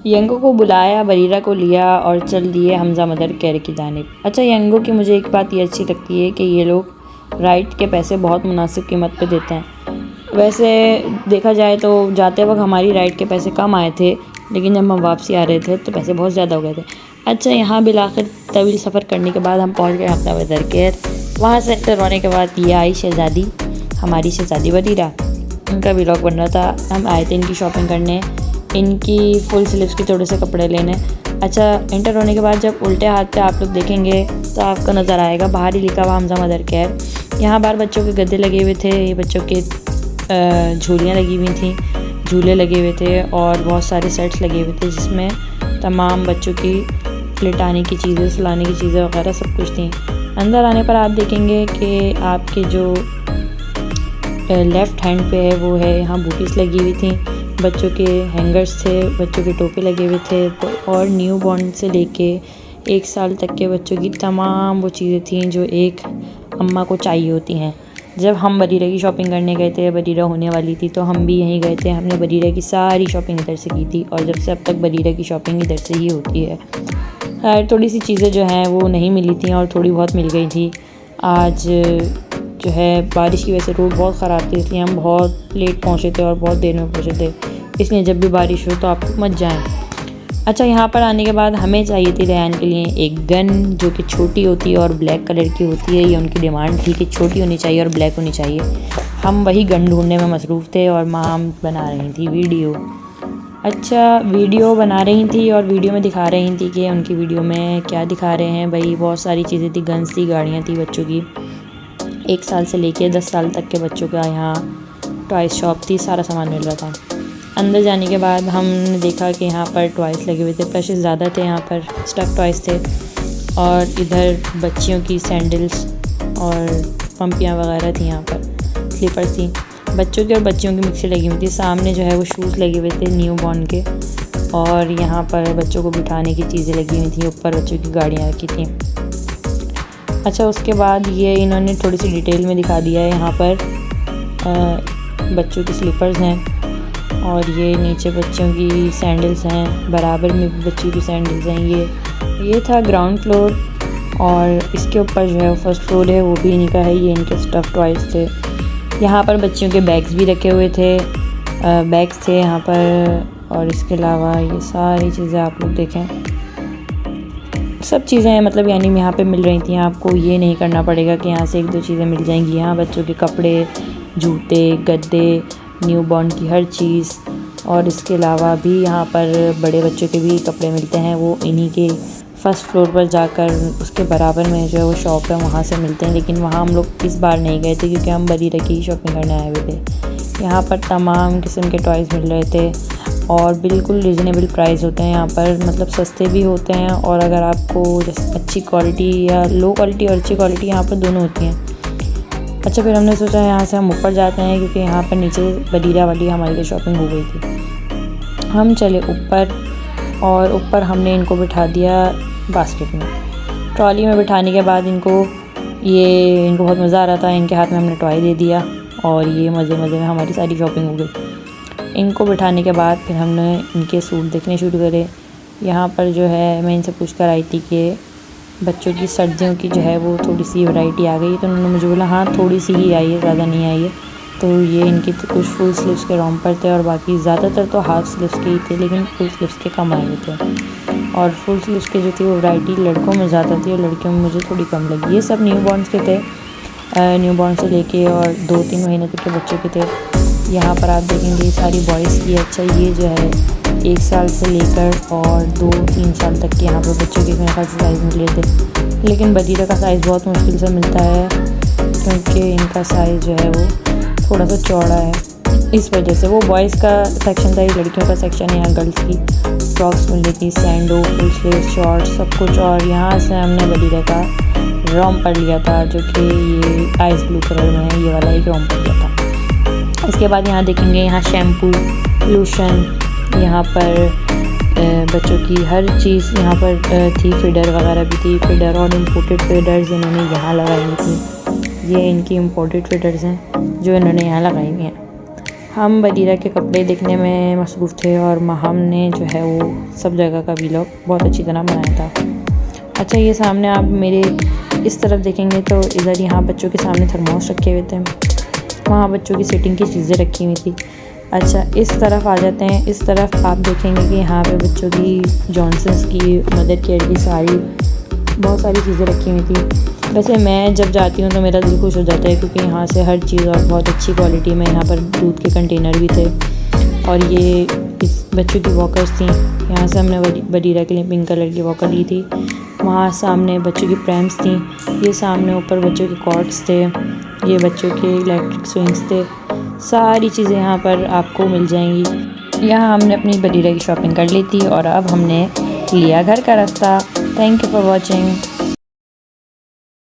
यंगो को बुलाया, बरीरा को लिया और चल दिए हमज़ा मदर केयर की जानिब। अच्छा, यंगो की मुझे एक बात ये अच्छी लगती है कि ये लोग राइड के पैसे बहुत मुनासिब कीमत पे देते हैं। वैसे देखा जाए तो जाते वक्त हमारी राइड के पैसे कम आए थे, लेकिन जब हम वापसी आ रहे थे तो पैसे बहुत ज़्यादा हो गए थे। अच्छा, यहाँ बिलाखिर तवील सफ़र करने के बाद हम पहुँच गए हमज़ा मदर केयर। वहाँ से एंटर होने के बाद ये आई शहज़ादी, हमारी शहज़ादी बरीरा। उनका व्लॉग बन रहा था। हम आए थे इनकी शॉपिंग करने, इनकी फुल स्लीव्स के थोड़े से कपड़े लेने। अच्छा, एंटर होने के बाद जब उल्टे हाथ पे आप लोग देखेंगे तो आपको नज़र आएगा बाहर ही लिखा हुआ हमज़ा मदर केयर। यहाँ बाहर बच्चों के गद्दे लगे हुए थे, ये बच्चों के झूलियाँ लगी हुई थी, झूले लगे हुए थे और बहुत सारे सेट्स लगे हुए थे जिसमें तमाम बच्चों की लिटाने की चीज़ें, सुलाने की चीज़ें वगैरह सब कुछ थी। अंदर आने पर आप देखेंगे कि आपके जो लेफ़्ट हैंड पे है वो है, यहाँ बूटीज़ लगी हुई थी, बच्चों के हैंगर्स थे, बच्चों के टोपे लगे हुए थे और न्यू बॉर्न से लेके 1 साल तक के बच्चों की तमाम वो चीज़ें थीं जो एक अम्मा को चाहिए होती हैं। जब हम बरीरा की शॉपिंग करने गए थे, बरीरा होने वाली थी, तो हम भी यहीं गए थे। हमने बरीरा की सारी शॉपिंग इधर से की थी और जब से अब तक बरीरा की शॉपिंग इधर से ही होती है। खैर, थोड़ी सी चीज़ें जो हैं वो नहीं मिली थी और थोड़ी बहुत मिल गई थी। आज जो है बारिश की वजह से रोड बहुत ख़राब थी, इसलिए हम बहुत लेट पहुँचे थे और बहुत देर में पहुँचे थे। इसलिए जब भी बारिश हो तो आप मत जाएं। अच्छा, यहाँ पर आने के बाद हमें चाहिए थी रेहान के लिए एक गन जो कि छोटी होती है और ब्लैक कलर की होती है। ये उनकी डिमांड थी कि छोटी होनी चाहिए और ब्लैक होनी चाहिए। हम वही गन ढूंढने में मसरूफ़ थे और माम बना रही थी वीडियो। अच्छा, वीडियो बना रही थी और वीडियो में दिखा रही थी कि उनकी वीडियो में क्या दिखा रहे हैं। भाई बहुत सारी चीज़ें थी, गन्स थी, गाड़ियाँ थी बच्चों की। 1 साल से लेके 10 साल तक के बच्चों का यहाँ टॉयज़ शॉप थी, सारा सामान मिल रहा था। अंदर जाने के बाद हमने देखा कि यहाँ पर टॉयज़ लगे हुए थे, प्रेशेस ज़्यादा थे, यहाँ पर स्टफ़ टॉयज़ थे और इधर बच्चियों की सैंडल्स और पम्पियाँ वगैरह थी, यहाँ पर स्लीपर्स थी। बच्चों की और बच्चियों की मिक्सी लगी हुई थी। सामने जो है वो शूज़ लगे हुए थे न्यू बॉर्न के और यहाँ पर बच्चों को बिठाने की चीज़ें लगी हुई थी, ऊपर बच्चों की गाड़ियाँ रखी थी। अच्छा, उसके बाद ये इन्होंने थोड़ी सी डिटेल में दिखा दिया है। यहाँ पर बच्चों की स्लीपर्स हैं और ये नीचे बच्चों की सैंडल्स हैं, बराबर में भी बच्चों की सैंडल्स हैं। ये था ग्राउंड फ्लोर और इसके ऊपर जो है वो फर्स्ट फ्लोर है, वो भी इन्हीं का है। ये इनके स्टफ़ टॉयज़ थे। यहाँ पर बच्चियों के बैग्स भी रखे हुए थे, बैग्स थे यहाँ पर और इसके अलावा ये सारी चीज़ें आप लोग देखें, सब चीज़ें मतलब यानी यहाँ पे मिल रही थी। आपको ये नहीं करना पड़ेगा कि यहाँ से 1-2 चीज़ें मिल जाएंगी। यहाँ बच्चों के कपड़े, जूते, गद्दे, न्यू बॉर्न की हर चीज़ और इसके अलावा भी यहाँ पर बड़े बच्चों के भी कपड़े मिलते हैं। वो इन्हीं के फर्स्ट फ्लोर पर जाकर उसके बराबर में जो है वो शॉप है, वहाँ से मिलते हैं। लेकिन वहाँ हम लोग इस बार नहीं गए थे क्योंकि हम बरीरा की शॉपिंग करने आए हुए थे। यहाँ पर तमाम किस्म के टॉयज़ मिल रहे थे और बिल्कुल रीज़नेबल प्राइस होते हैं यहाँ पर, मतलब सस्ते भी होते हैं और अगर आपको जैसे अच्छी क्वालिटी या लो क्वालिटी और अच्छी क्वालिटी यहाँ पर दोनों होती हैं। अच्छा, फिर हमने सोचा यहाँ से हम ऊपर जाते हैं क्योंकि यहाँ पर नीचे बरीरा वाली हमारी तो शॉपिंग हो गई थी। हम चले ऊपर और ऊपर हमने इनको बिठा दिया बास्केट में। ट्रॉली में बिठाने के बाद इनको बहुत मज़ा आ रहा था। इनके हाथ में हमने टॉय दे दिया और ये मज़े में हमारी सारी शॉपिंग हो गई। इनको बिठाने के बाद फिर हमने इनके सूट देखने शुरू करे। यहाँ पर जो है मैं इनसे पूछ कर आई थी कि बच्चों की सर्दियों की जो है वो थोड़ी सी वैरायटी आ गई, तो उन्होंने मुझे बोला हाँ थोड़ी सी ही आई है, ज़्यादा नहीं आई है। तो ये इनकी तो कुछ फुल स्लीव्स के रॉम्पर थे और बाकी ज़्यादातर तो हाफ़ स्लीव्स के ही थे, लेकिन फुल स्लीव्स के कम आए हुए थे। और फुल स्लीव्स के जो थी वो वैरायटी लड़कों में ज़्यादा थी और लड़कियों में मुझे थोड़ी कम लगी। ये सब न्यू बॉर्न्स के थे, न्यू बॉर्न से लेके और 2-3 महीने तक के बच्चों के थे। यहाँ पर आप देखेंगे ये सारी बॉयज़ की। अच्छा, ये जो है 1 साल से लेकर और 2-3 साल तक के यहाँ पर बच्चों के मेरे ख्याल से साइज़ निकले थे, लेकिन बरीरा का साइज़ बहुत मुश्किल से मिलता है क्योंकि इनका साइज़ जो है वो थोड़ा सा चौड़ा है, इस वजह से। वो बॉयज़ का सेक्शन था, ये लड़कियों का सेक्शन है। यहाँ गर्ल्स की फ्रॉक्स मिल रही थी, सैंडो, फुल स्लीव, शॉर्ट्स, सब कुछ। और यहाँ से हमने बरीरा का रॉम्पर लिया था जो कि ये आइस ब्लू कलर में है, ये वाला एक रॉम्पर लिया था। इसके बाद यहाँ देखेंगे यहाँ शैम्पू, लोशन, यहाँ पर बच्चों की हर चीज़ यहाँ पर थी। फीडर वगैरह भी थी, फीडर और इम्पोर्टेड फीडर्स इन्होंने यहाँ लगाई हुई थी। ये इनकी इम्पोर्टेड फीडर्स हैं जो इन्होंने यहाँ लगाई हुई हैं। हम बदीरा के कपड़े देखने में मसरूफ़ थे और हमने जो है वो सब जगह का वीलॉग बहुत अच्छी तरह बनाया था। अच्छा, ये सामने आप मेरे इस तरफ देखेंगे तो इधर यहाँ बच्चों के सामने थर्मोस रखे हुए थे, वहाँ बच्चों की सिटिंग की चीज़ें रखी हुई थी। अच्छा, इस तरफ आ जाते हैं। इस तरफ आप देखेंगे कि यहाँ पे बच्चों की जॉनसन्स की मदर केयर की बहुत सारी चीज़ें रखी हुई थी। वैसे मैं जब जाती हूँ तो मेरा दिल खुश हो जाता है, क्योंकि यहाँ से हर चीज़ और बहुत अच्छी क्वालिटी में। यहाँ पर दूध के कंटेनर भी थे और ये इस बच्चों की वॉकर्स थी। यहाँ से हमने बदीरा के लिए पिंक कलर की वॉकर ली थी। वहाँ सामने बच्चों की प्रैम्स थी। ये सामने ऊपर बच्चों के कॉर्ड्स थे, ये बच्चों के इलेक्ट्रिक स्विंग्स थे। सारी चीज़ें यहाँ पर आपको मिल जाएंगी। यहाँ हमने अपनी बदीरा की शॉपिंग कर ली थी और अब हमने लिया घर का रास्ता। Thank you for watching.